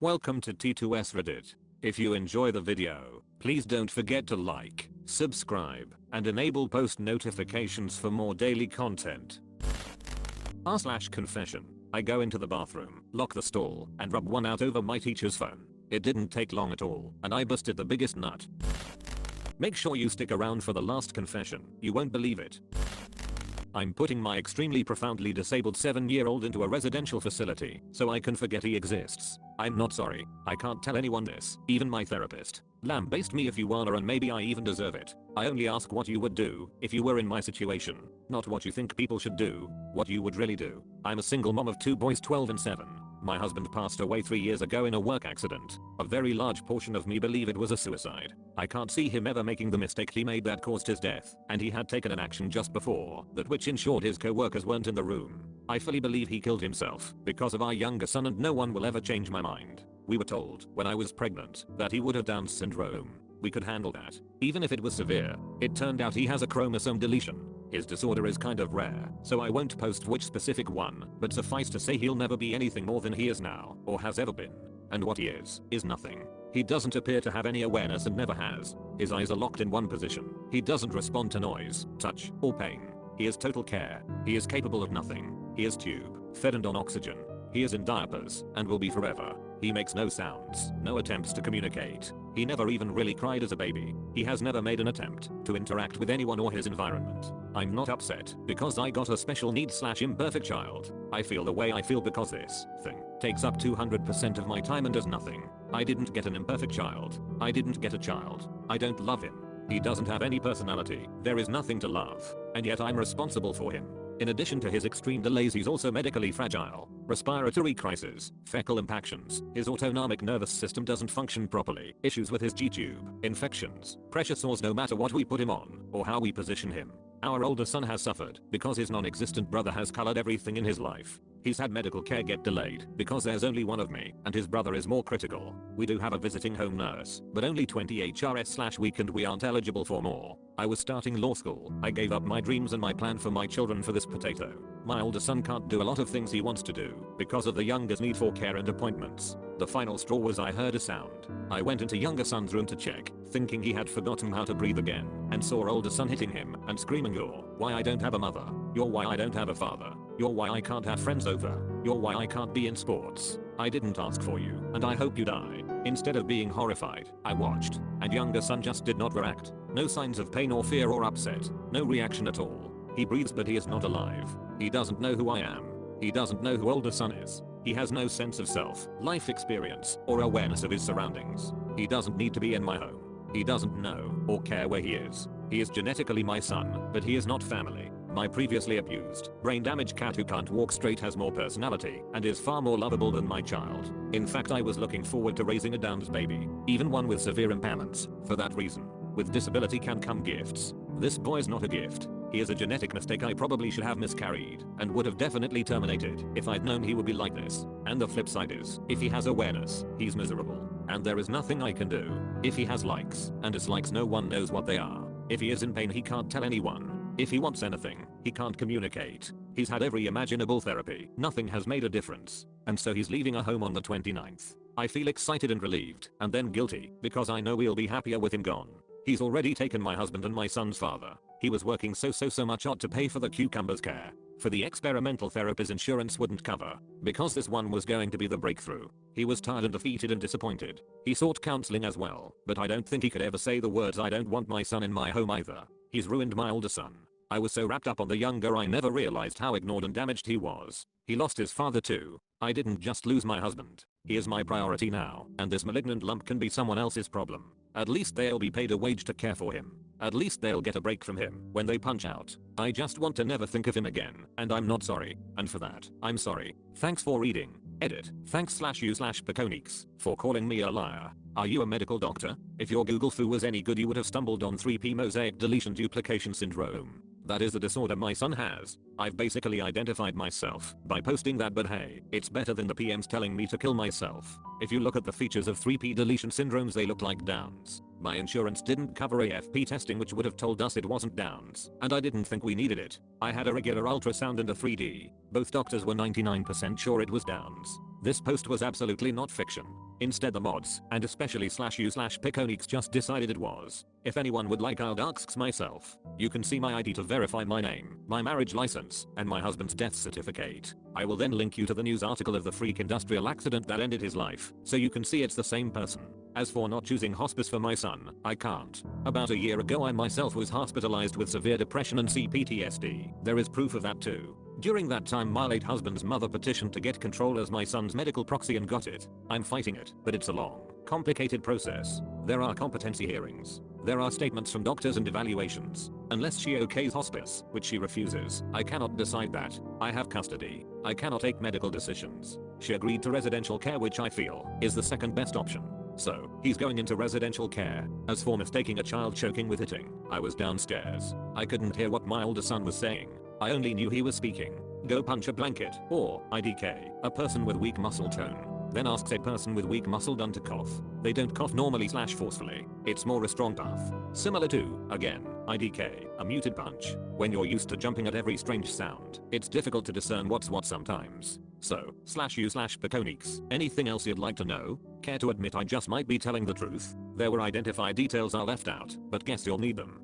Welcome to T2S Reddit. If you enjoy the video, please don't forget to like, subscribe, and enable post notifications for more daily content. r/confession. I go into the bathroom, lock the stall, and rub one out over my teacher's phone. It didn't take long at all, and I busted the biggest nut. Make sure you stick around for the last confession, you won't believe it. I'm putting my extremely profoundly disabled 7-year-old into a residential facility so I can forget he exists. I'm not sorry. I can't tell anyone this, even my therapist. Lambaste me if you wanna, and maybe I even deserve it. I only ask what you would do if you were in my situation, not what you think people should do, what you would really do. I'm a single mom of 2 boys 12 and 7. My husband passed away 3 years ago in a work accident. A very large portion of me believe it was a suicide. I can't see him ever making the mistake he made that caused his death, and he had taken an action just before that which ensured his co-workers weren't in the room. I fully believe he killed himself because of our younger son, and no one will ever change my mind. We were told when I was pregnant that he would have Down syndrome. We could handle that, even if it was severe. It turned out he has a chromosome deletion. His disorder is kind of rare, so I won't post which specific one, but suffice to say he'll never be anything more than he is now, or has ever been. And what he is nothing. He doesn't appear to have any awareness and never has. His eyes are locked in one position. He doesn't respond to noise, touch, or pain. He is total care. He is capable of nothing. He is tube, fed and on oxygen. He is in diapers, and will be forever. He makes no sounds, no attempts to communicate. He never even really cried as a baby. He has never made an attempt to interact with anyone or his environment. I'm not upset because I got a special needs/imperfect child. I feel the way I feel because this thing takes up 200% of my time and does nothing. I didn't get an imperfect child. I didn't get a child. I don't love him. He doesn't have any personality. There is nothing to love. And yet I'm responsible for him. In addition to his extreme delays, he's also medically fragile. Respiratory crisis, fecal impactions, his autonomic nervous system doesn't function properly, issues with his G-tube, infections, pressure sores no matter what we put him on, or how we position him. Our older son has suffered because his non-existent brother has colored everything in his life. He's had medical care get delayed because there's only one of me, and his brother is more critical. We do have a visiting home nurse, but only 20 HRS/week, and we aren't eligible for more. I was starting law school. I gave up my dreams and my plan for my children for this potato. My older son can't do a lot of things he wants to do because of the younger's need for care and appointments. The final straw was I heard a sound. I went into younger son's room to check, thinking he had forgotten how to breathe again, and saw older son hitting him and screaming, "You're why I don't have a mother. You're why I don't have a father. You're why I can't have friends over. You're why I can't be in sports. I didn't ask for you, and I hope you die." Instead of being horrified, I watched, and younger son just did not react. No signs of pain or fear or upset. No reaction at all. He breathes, but he is not alive. He doesn't know who I am. He doesn't know who older son is. He has no sense of self, life experience, or awareness of his surroundings. He doesn't need to be in my home. He doesn't know or care where he is. He is genetically my son, but he is not family. My previously abused, brain damaged cat who can't walk straight has more personality and is far more lovable than my child. In fact, I was looking forward to raising a Downs baby, even one with severe impairments, for that reason. With disability can come gifts. This boy's not a gift. He is a genetic mistake I probably should have miscarried and would have definitely terminated if I'd known he would be like this. And the flip side is, if he has awareness, he's miserable. And there is nothing I can do. If he has likes and dislikes, no one knows what they are. If he is in pain, he can't tell anyone. If he wants anything, he can't communicate. He's had every imaginable therapy. Nothing has made a difference. And so he's leaving a home on the 29th. I feel excited and relieved, and then guilty, because I know we'll be happier with him gone. He's already taken my husband and my son's father. He was working so much hard to pay for the cucumber's care. For the experimental therapist insurance wouldn't cover, because this one was going to be the breakthrough. He was tired and defeated and disappointed. He sought counseling as well, but I don't think he could ever say the words "I don't want my son in my home" either. He's ruined my older son. I was so wrapped up on the younger I never realized how ignored and damaged he was. He lost his father too. I didn't just lose my husband. He is my priority now, and this malignant lump can be someone else's problem. At least they'll be paid a wage to care for him. At least they'll get a break from him when they punch out. I just want to never think of him again, and I'm not sorry. And for that, I'm sorry. Thanks for reading. Edit. Thanks/you/Peconiques for calling me a liar. Are you a medical doctor? If your Google foo was any good, you would have stumbled on 3P mosaic deletion duplication syndrome. That is the disorder my son has. I've basically identified myself by posting that, but hey, it's better than the PMs telling me to kill myself. If you look at the features of 3P deletion syndromes, they look like Downs. My insurance didn't cover AFP testing, which would have told us it wasn't Downs, and I didn't think we needed it. I had a regular ultrasound and a 3D. Both doctors were 99% sure it was Downs. This post was absolutely not fiction. Instead the mods, and especially /u/Piconiques just decided it was. If anyone would like, I'll ask myself. You can see my ID to verify my name, my marriage license, and my husband's death certificate. I will then link you to the news article of the freak industrial accident that ended his life, so you can see it's the same person. As for not choosing hospice for my son, I can't. About a year ago I myself was hospitalized with severe depression and CPTSD. There is proof of that too. During that time my late husband's mother petitioned to get control as my son's medical proxy and got it. I'm fighting it, but it's a long, complicated process. There are competency hearings. There are statements from doctors and evaluations. Unless she okays hospice, which she refuses, I cannot decide that. I have custody. I cannot take medical decisions. She agreed to residential care, which I feel is the second best option. So, he's going into residential care. As for mistaking a child choking with hitting, I was downstairs. I couldn't hear what my older son was saying. I only knew he was speaking. Go punch a blanket, or IDK, a person with weak muscle tone. Then asks a person with weak muscle done to cough. They don't cough normally/forcefully. It's more a strong puff. Similar to, again, IDK, a muted punch. When you're used to jumping at every strange sound, it's difficult to discern what's what sometimes. So, /u/Piconiques, anything else you'd like to know? Care to admit I just might be telling the truth? There were identified details I left out, but guess you'll need them.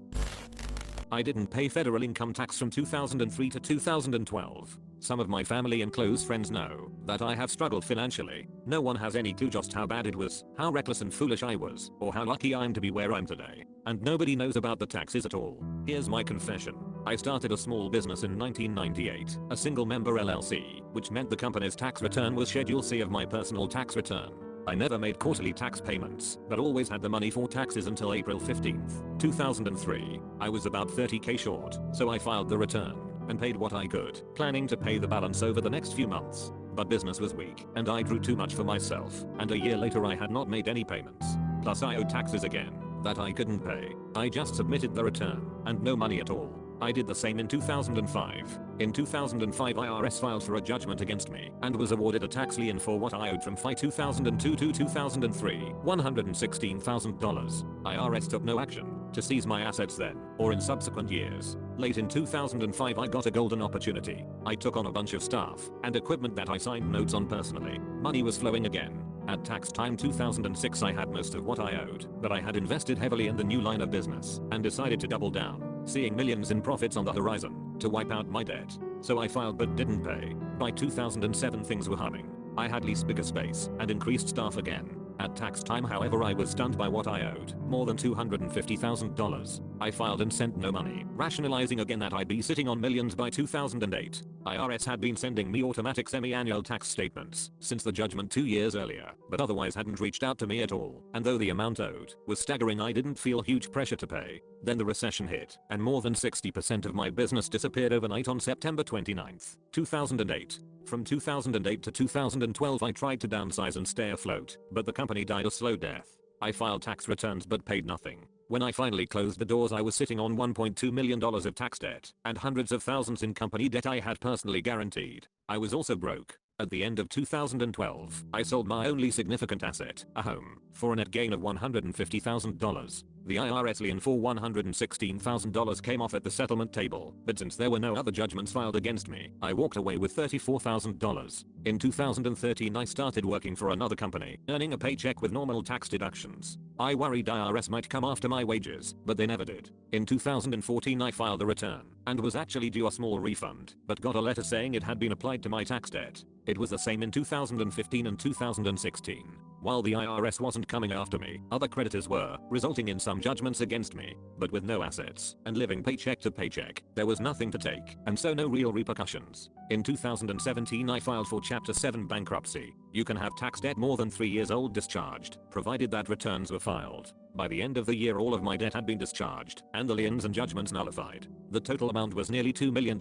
I didn't pay federal income tax from 2003 to 2012. Some of my family and close friends know that I have struggled financially. No one has any clue just how bad it was, how reckless and foolish I was, or how lucky I'm to be where I'm today. And nobody knows about the taxes at all. Here's my confession. I started a small business in 1998, a single member LLC, which meant the company's tax return was Schedule C of my personal tax return. I never made quarterly tax payments, but always had the money for taxes until April 15th, 2003. I was about 30k short, so I filed the return and paid what I could, planning to pay the balance over the next few months. But business was weak, and I grew too much for myself, and a year later I had not made any payments. Plus I owed taxes again that I couldn't pay. I just submitted the return, and no money at all. I did the same in 2005. In 2005 IRS filed for a judgment against me and was awarded a tax lien for what I owed from 2002 to 2003, $116,000. IRS took no action to seize my assets then, or in subsequent years. Late in 2005 I got a golden opportunity. I took on a bunch of staff and equipment that I signed notes on personally. Money was flowing again. At tax time 2006 I had most of what I owed, but I had invested heavily in the new line of business and decided to double down, seeing millions in profits on the horizon, to wipe out my debt. So I filed but didn't pay. By 2007 things were humming. I had leased bigger space and increased staff again. At tax time however I was stunned by what I owed, more than $250,000. I filed and sent no money, rationalizing again that I'd be sitting on millions by 2008. IRS had been sending me automatic semi-annual tax statements since the judgment 2 years earlier, but otherwise hadn't reached out to me at all, and though the amount owed was staggering I didn't feel huge pressure to pay. Then the recession hit, and more than 60% of my business disappeared overnight on September 29, 2008. From 2008 to 2012 I tried to downsize and stay afloat, but the company died a slow death. I filed tax returns but paid nothing. When I finally closed the doors I was sitting on $1.2 million of tax debt and hundreds of thousands in company debt I had personally guaranteed. I was also broke. At the end of 2012, I sold my only significant asset, a home, for a net gain of $150,000. The IRS lien for $116,000 came off at the settlement table, but since there were no other judgments filed against me, I walked away with $34,000. In 2013 I started working for another company, earning a paycheck with normal tax deductions. I worried IRS might come after my wages, but they never did. In 2014 I filed a return, and was actually due a small refund, but got a letter saying it had been applied to my tax debt. It was the same in 2015 and 2016. While the IRS wasn't coming after me, other creditors were, resulting in some judgments against me. But with no assets, and living paycheck to paycheck, there was nothing to take, and so no real repercussions. In 2017 I filed for Chapter 7 bankruptcy. You can have tax debt more than 3 years old discharged, provided that returns were filed. By the end of the year all of my debt had been discharged, and the liens and judgments nullified. The total amount was nearly $2 million,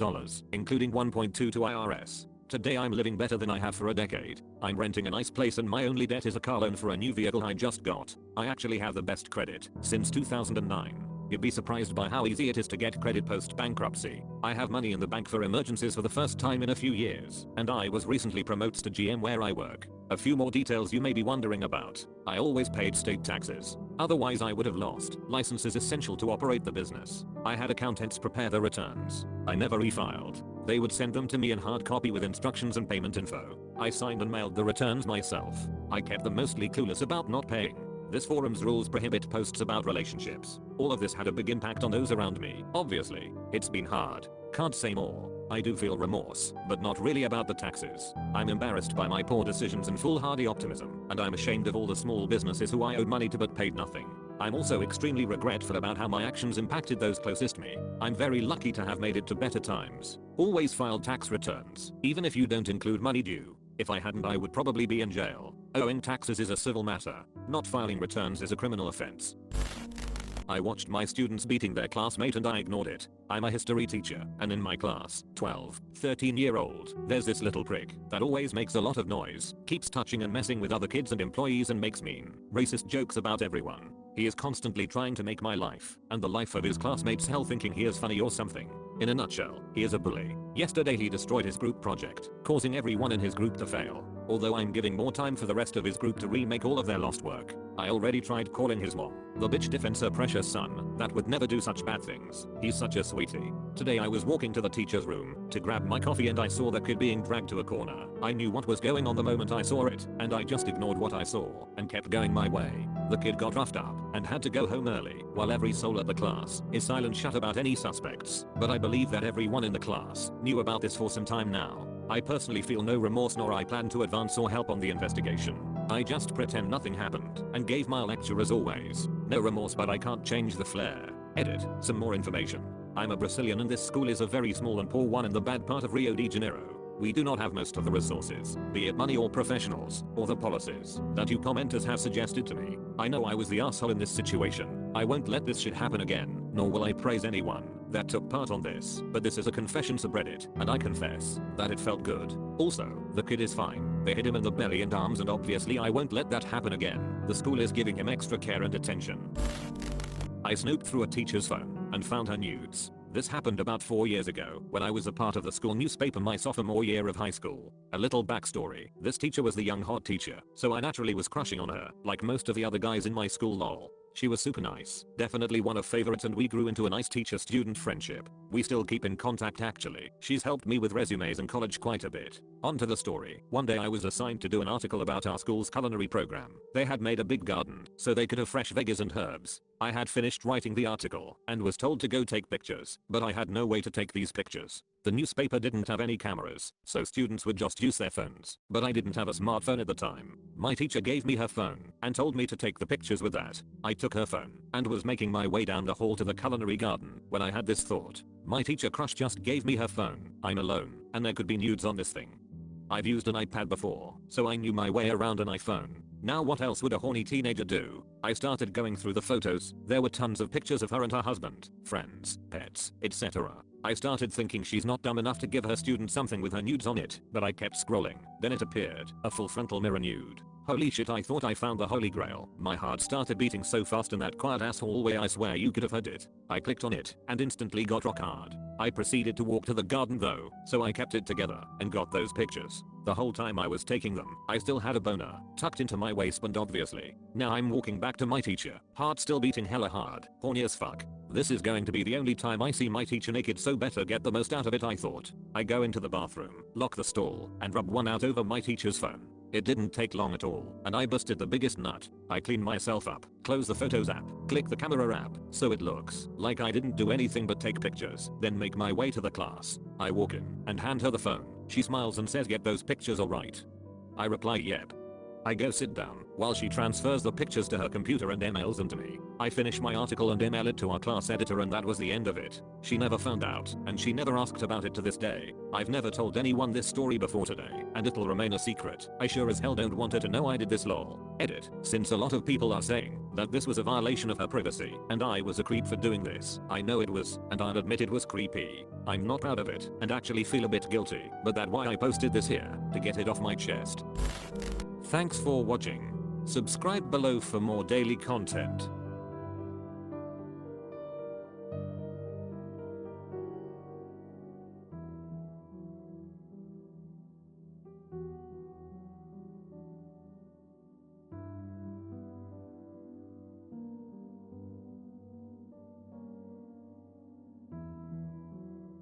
including 1.2 to IRS. Today I'm living better than I have for a decade. I'm renting a nice place and my only debt is a car loan for a new vehicle I just got. I actually have the best credit since 2009. You'd be surprised by how easy it is to get credit post-bankruptcy. I have money in the bank for emergencies for the first time in a few years, and I was recently promoted to GM where I work. A few more details you may be wondering about. I always paid state taxes. Otherwise I would have lost. License is essential to operate the business. I had accountants prepare the returns. I never refiled. They would send them to me in hard copy with instructions and payment info. I signed and mailed the returns myself. I kept them mostly clueless about not paying. This forum's rules prohibit posts about relationships. All of this had a big impact on those around me, obviously. It's been hard. Can't say more. I do feel remorse, but not really about the taxes. I'm embarrassed by my poor decisions and foolhardy optimism, and I'm ashamed of all the small businesses who I owed money to but paid nothing. I'm also extremely regretful about how my actions impacted those closest to me. I'm very lucky to have made it to better times. Always file tax returns, even if you don't include money due. If I hadn't, I would probably be in jail. Owing taxes is a civil matter. Not filing returns is a criminal offense. I watched my students beating their classmate and I ignored it. I'm a history teacher, and in my class, 12, 13-year-old, there's this little prick that always makes a lot of noise, keeps touching and messing with other kids and employees and makes mean, racist jokes about everyone. He is constantly trying to make my life, and the life of his classmates hell, thinking he is funny or something. In a nutshell, he is a bully. Yesterday he destroyed his group project, causing everyone in his group to fail. Although I'm giving more time for the rest of his group to remake all of their lost work. I already tried calling his mom. The bitch defends her precious son. That would never do such bad things. He's such a sweetie. Today I was walking to the teacher's room to grab my coffee and I saw the kid being dragged to a corner. I knew what was going on the moment I saw it, and I just ignored what I saw and kept going my way. The kid got roughed up and had to go home early, while every soul at the class is silent shut about any suspects. But I believe that everyone in the class knew about this for some time now. I personally feel no remorse, nor I plan to advance or help on the investigation. I just pretend nothing happened and gave my lecture as always. No remorse, but I can't change the flair. Edit. Some more information. I'm a Brazilian and this school is a very small and poor one in the bad part of Rio de Janeiro. We do not have most of the resources, be it money or professionals, or the policies that you commenters have suggested to me. I know I was the asshole in this situation. I won't let this shit happen again, nor will I praise anyone that took part on this, but this is a confession subreddit, and I confess that it felt good. Also, the kid is fine. They hit him in the belly and arms, and obviously I won't let that happen again. The school is giving him extra care and attention. I snooped through a teacher's phone and found her nudes. This happened about 4 years ago when I was a part of the school newspaper my sophomore year of high school. A little backstory. This teacher was the young hot teacher, so I naturally was crushing on her, like most of the other guys in my school, lol. She was super nice, definitely one of favorites, and we grew into a nice teacher-student friendship. We still keep in contact actually. She's helped me with resumes in college quite a bit. On to the story. One day I was assigned to do an article about our school's culinary program. They had made a big garden, so they could have fresh veggies and herbs. I had finished writing the article and was told to go take pictures, but I had no way to take these pictures. The newspaper didn't have any cameras, so students would just use their phones. But I didn't have a smartphone at the time. My teacher gave me her phone and told me to take the pictures with that. I took her phone and was making my way down the hall to the culinary garden when I had this thought. My teacher crush just gave me her phone. I'm alone, and there could be nudes on this thing. I've used an iPad before, so I knew my way around an iPhone. Now what else would a horny teenager do? I started going through the photos. There were tons of pictures of her and her husband, friends, pets, etc. I started thinking she's not dumb enough to give her student something with her nudes on it, but I kept scrolling. Then it appeared, a full frontal mirror nude. Holy shit, I thought I found the holy grail. My heart started beating so fast in that quiet ass hallway, I swear you could have heard it. I clicked on it and instantly got rock hard. I proceeded to walk to the garden though, so I kept it together and got those pictures. The whole time I was taking them, I still had a boner tucked into my waistband obviously. Now I'm walking back to my teacher, heart still beating hella hard, horny as fuck. This is going to be the only time I see my teacher naked, so better get the most out of it, I thought. I go into the bathroom, lock the stall, and rub one out over my teacher's phone. It didn't take long at all, and I busted the biggest nut. I clean myself up, close the photos app, click the camera app, so it looks like I didn't do anything but take pictures, then make my way to the class. I walk in and hand her the phone. She smiles and says, "Get those pictures alright?" I reply, "Yep." I go sit down while she transfers the pictures to her computer and emails them to me. I finish my article and email it to our class editor, and that was the end of it. She never found out, and she never asked about it to this day. I've never told anyone this story before today, and it'll remain a secret. I sure as hell don't want her to know I did this, lol. Edit. Since a lot of people are saying that this was a violation of her privacy, and I was a creep for doing this, I know it was, and I'll admit it was creepy. I'm not proud of it, and actually feel a bit guilty, but that's why I posted this here, to get it off my chest. Thanks for watching. Subscribe below for more daily content.